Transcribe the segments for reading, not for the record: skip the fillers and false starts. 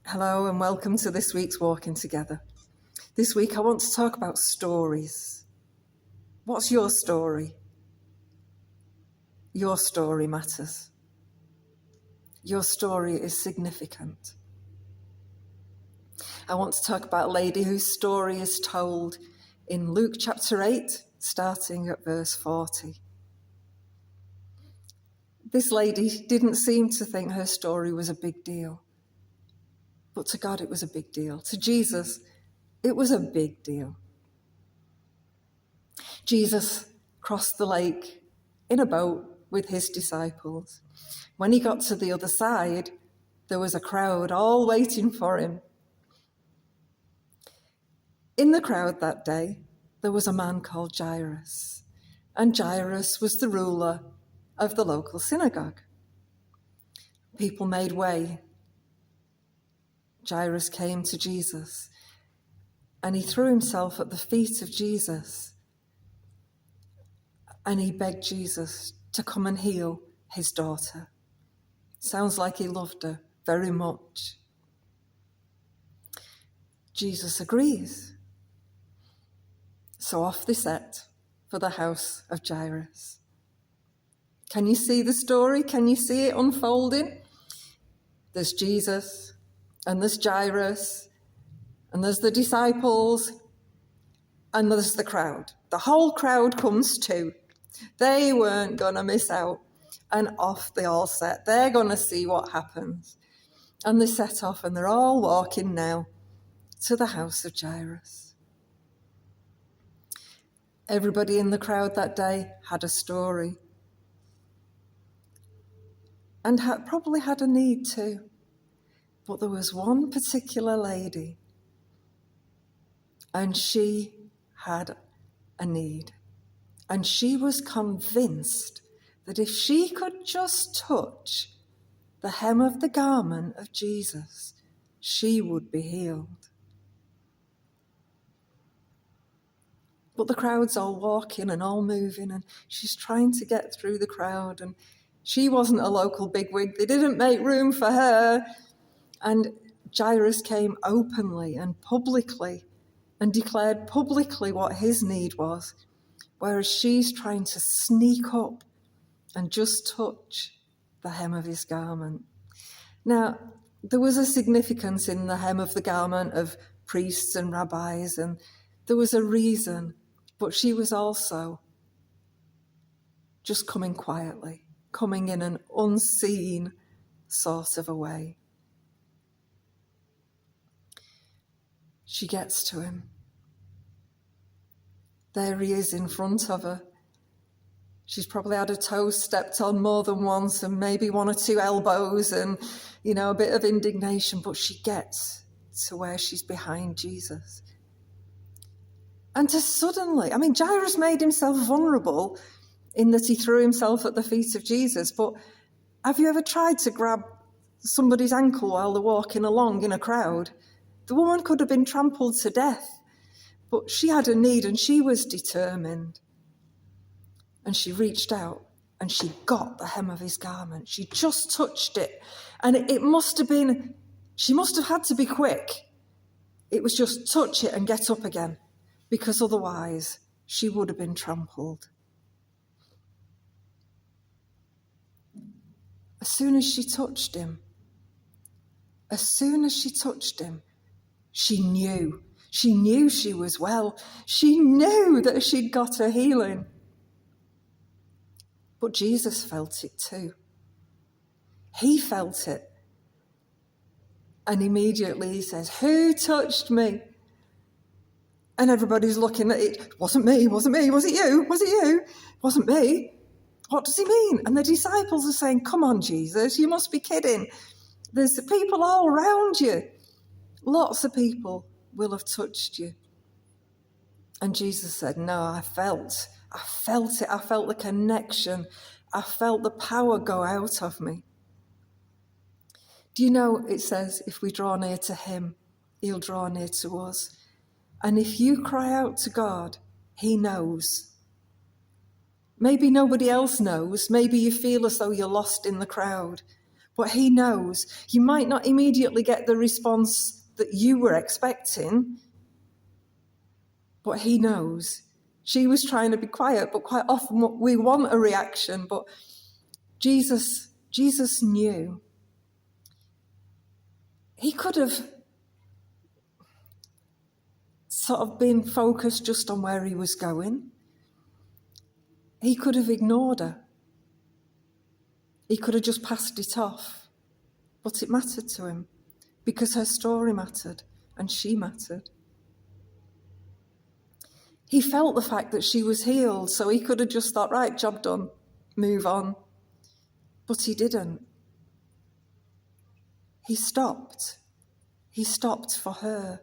Hello and welcome to this week's Walking Together. This week I want to talk about stories. What's your story? Your story matters. Your story is significant. I want to talk about a lady whose story is told in Luke chapter 8, starting at verse 40. This lady didn't seem to think her story was a big deal. But to God it was a big deal. To Jesus, it was a big deal. Jesus crossed the lake in a boat with his disciples. When he got to the other side, there was a crowd all waiting for him. In the crowd that day, there was a man called Jairus, and Jairus was the ruler of the local synagogue. People made way. Jairus came to Jesus, and he threw himself at the feet of Jesus, and he begged Jesus to come and heal his daughter. Sounds like he loved her very much. Jesus agrees. So off they set for the house of Jairus. Can you see the story? Can you see it unfolding? There's Jesus, and there's Jairus, and there's the disciples, and there's the crowd. The whole crowd comes too. They weren't going to miss out. And off they all set. They're going to see what happens. And they set off, and they're all walking now to the house of Jairus. Everybody in the crowd that day had a story. And probably had a need too. But there was one particular lady, and she had a need. And she was convinced that if she could just touch the hem of the garment of Jesus, she would be healed. But the crowd's all walking and all moving, and she's trying to get through the crowd, and she wasn't a local bigwig. They didn't make room for her. And Jairus came openly and publicly and declared publicly what his need was, whereas she's trying to sneak up and just touch the hem of his garment. Now, there was a significance in the hem of the garment of priests and rabbis, and there was a reason, but she was also just coming quietly, coming in an unseen sort of a way. She gets to him. There he is in front of her. She's probably had her toes stepped on more than once, and maybe one or two elbows and, a bit of indignation, but she gets to where she's behind Jesus. And Jairus made himself vulnerable in that he threw himself at the feet of Jesus, but have you ever tried to grab somebody's ankle while they're walking along in a crowd? The woman could have been trampled to death, but she had a need and she was determined. And she reached out and she got the hem of his garment. She just touched it. And she must have had to be quick. It was just touch it and get up again, because otherwise she would have been trampled. As soon as she touched him, she knew. She knew she was well. She knew that she'd got her healing. But Jesus felt it too. He felt it. And immediately he says, "Who touched me?" And everybody's looking at it. Wasn't me, was it you? Was it you? Wasn't me. What does he mean? And the disciples are saying, "Come on, Jesus, you must be kidding. There's people all around you. Lots of people will have touched you." And Jesus said, "No, I felt it. I felt the connection. I felt the power go out of me." Do you know, it says, if we draw near to him, he'll draw near to us. And if you cry out to God, he knows. Maybe nobody else knows. Maybe you feel as though you're lost in the crowd. But he knows. You might not immediately get the response that you were expecting, but he knows. She was trying to be quiet, but quite often we want a reaction. But Jesus knew. He could have sort of been focused just on where he was going. He could have ignored her. He could have just passed it off. But it mattered to him because her story mattered and she mattered. He felt the fact that she was healed, so he could have just thought, right, job done, move on. But he didn't. He stopped. He stopped for her.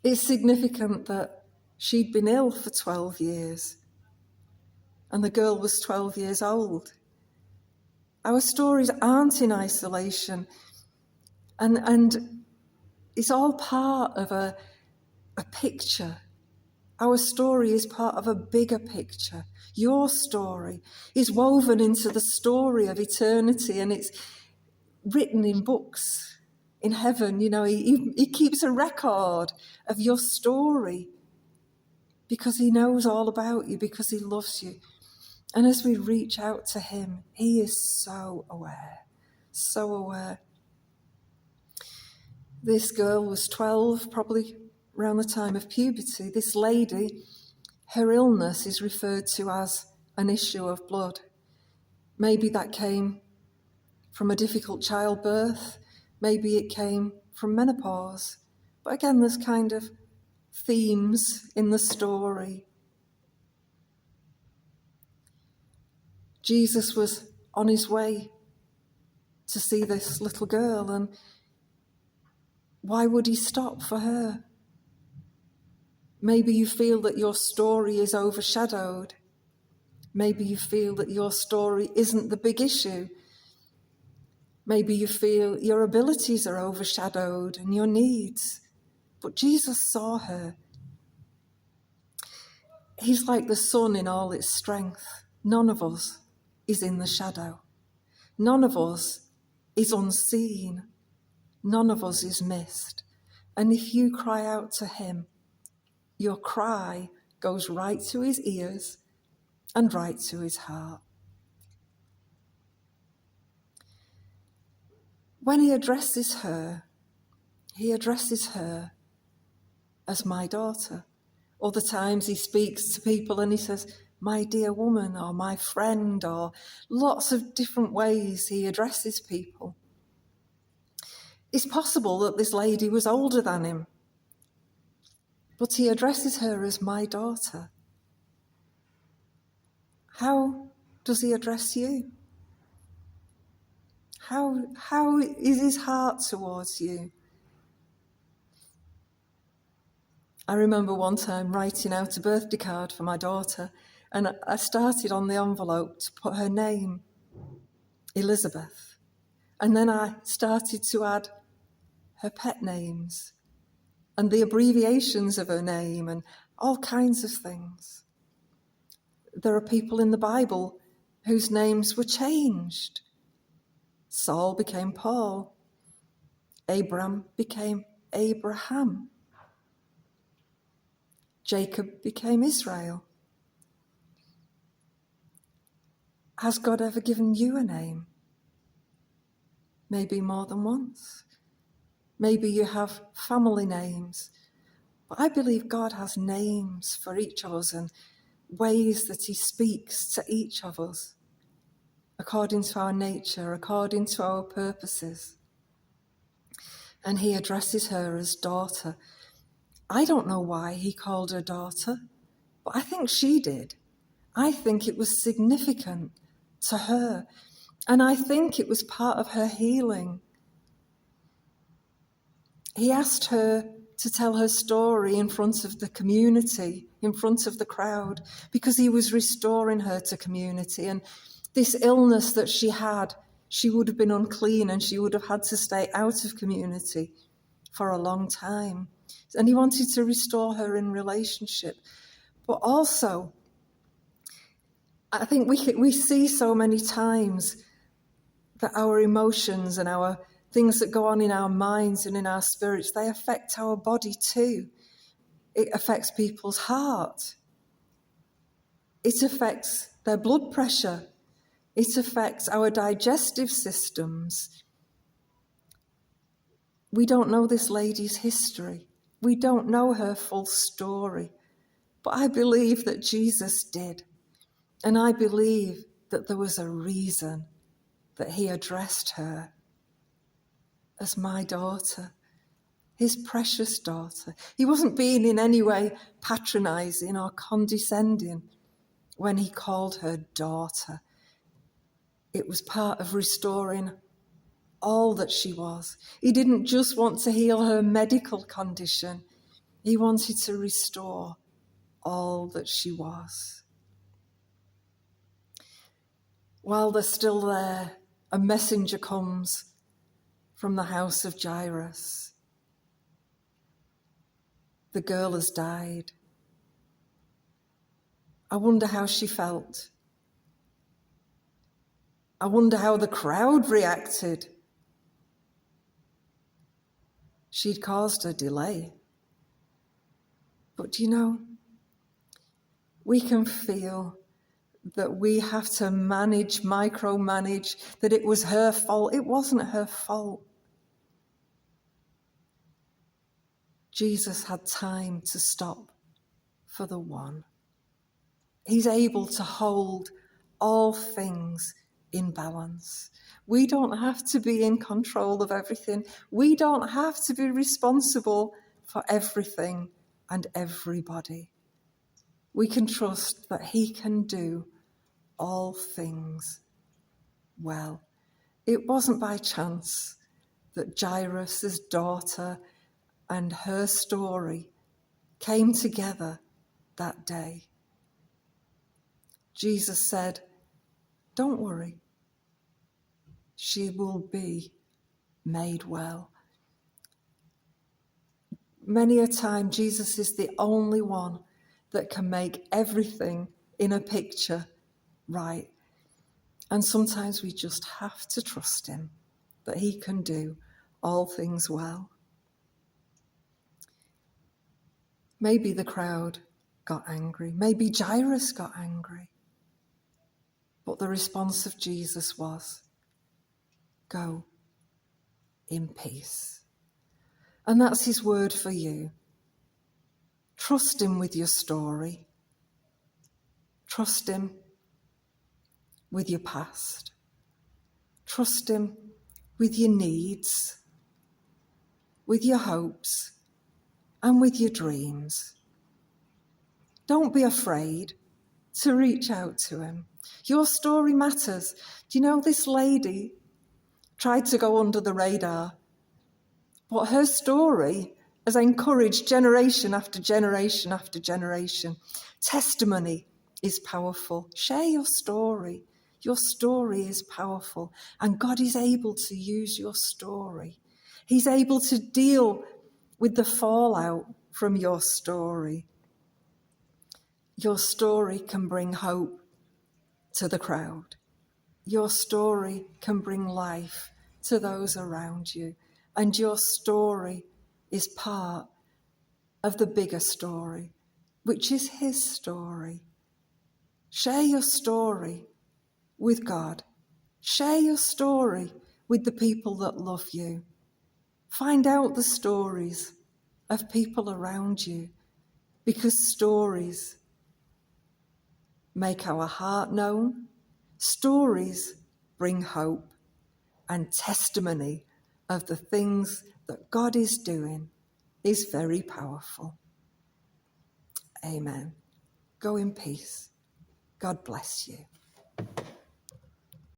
It's significant that she'd been ill for 12 years and the girl was 12 years old. Our stories aren't in isolation, and it's all part of a picture. Our story is part of a bigger picture. Your story is woven into the story of eternity, and it's written in books in heaven. You know, he keeps a record of your story because he knows all about you, because he loves you. And as we reach out to him, he is so aware, so aware. This girl was 12, probably around the time of puberty. This lady, her illness is referred to as an issue of blood. Maybe that came from a difficult childbirth. Maybe it came from menopause. But again, there's kind of themes in the story. Jesus was on his way to see this little girl, and why would he stop for her? Maybe you feel that your story is overshadowed. Maybe you feel that your story isn't the big issue. Maybe you feel your abilities are overshadowed and your needs. But Jesus saw her. He's like the sun in all its strength. None of us is in the shadow. None of us is unseen. None of us is missed. And if you cry out to him, your cry goes right to his ears and right to his heart. When he addresses her as my daughter. Other times he speaks to people and he says, my dear woman, or my friend, or lots of different ways he addresses people. It's possible that this lady was older than him, but he addresses her as my daughter. How does he address you? How is his heart towards you? I remember one time writing out a birthday card for my daughter, and I started on the envelope to put her name, Elizabeth. And then I started to add her pet names and the abbreviations of her name and all kinds of things. There are people in the Bible whose names were changed. Saul became Paul. Abram became Abraham. Jacob became Israel. Has God ever given you a name? Maybe more than once. Maybe you have family names. But I believe God has names for each of us and ways that he speaks to each of us according to our nature, according to our purposes. And he addresses her as daughter. I don't know why he called her daughter, but I think she did. I think it was significant to her. And I think it was part of her healing. He asked her to tell her story in front of the community, in front of the crowd, because he was restoring her to community. And this illness that she had, she would have been unclean and she would have had to stay out of community for a long time. And he wanted to restore her in relationship. But also, I think we see so many times that our emotions and our things that go on in our minds and in our spirits, they affect our body too. It affects people's heart. It affects their blood pressure. It affects our digestive systems. We don't know this lady's history. We don't know her full story. But I believe that Jesus did. And I believe that there was a reason that he addressed her as my daughter, his precious daughter. He wasn't being in any way patronizing or condescending when he called her daughter. It was part of restoring all that she was. He didn't just want to heal her medical condition. He wanted to restore all that she was. While they're still there, a messenger comes from the house of Jairus. The girl has died. I wonder how she felt. I wonder how the crowd reacted. She'd caused a delay. But do you know, we can feel that we have to micromanage, that it was her fault. It wasn't her fault. Jesus had time to stop for the one. He's able to hold all things in balance. We don't have to be in control of everything. We don't have to be responsible for everything and everybody. We can trust that he can do all things well. It wasn't by chance that Jairus' daughter and her story came together that day. Jesus said, "Don't worry, she will be made well." Many a time, Jesus is the only one that can make everything in a picture right. And sometimes we just have to trust him that he can do all things well. Maybe the crowd got angry. Maybe Jairus got angry. But the response of Jesus was, "Go in peace." And that's his word for you. Trust him with your story. Trust him with your past. Trust him with your needs, with your hopes, and with your dreams. Don't be afraid to reach out to him. Your story matters. Do you know this lady tried to go under the radar, but her story has encouraged generation after generation after generation. Testimony is powerful. Share your story. Your story is powerful, and God is able to use your story. He's able to deal with the fallout from your story. Your story can bring hope to the crowd. Your story can bring life to those around you, and your story is part of the bigger story, which is his story. Share your story with God. Share your story with the people that love you. Find out the stories of people around you, because stories make our heart known. Stories bring hope and testimony of the things that God is doing is very powerful. Amen. Go in peace. God bless you.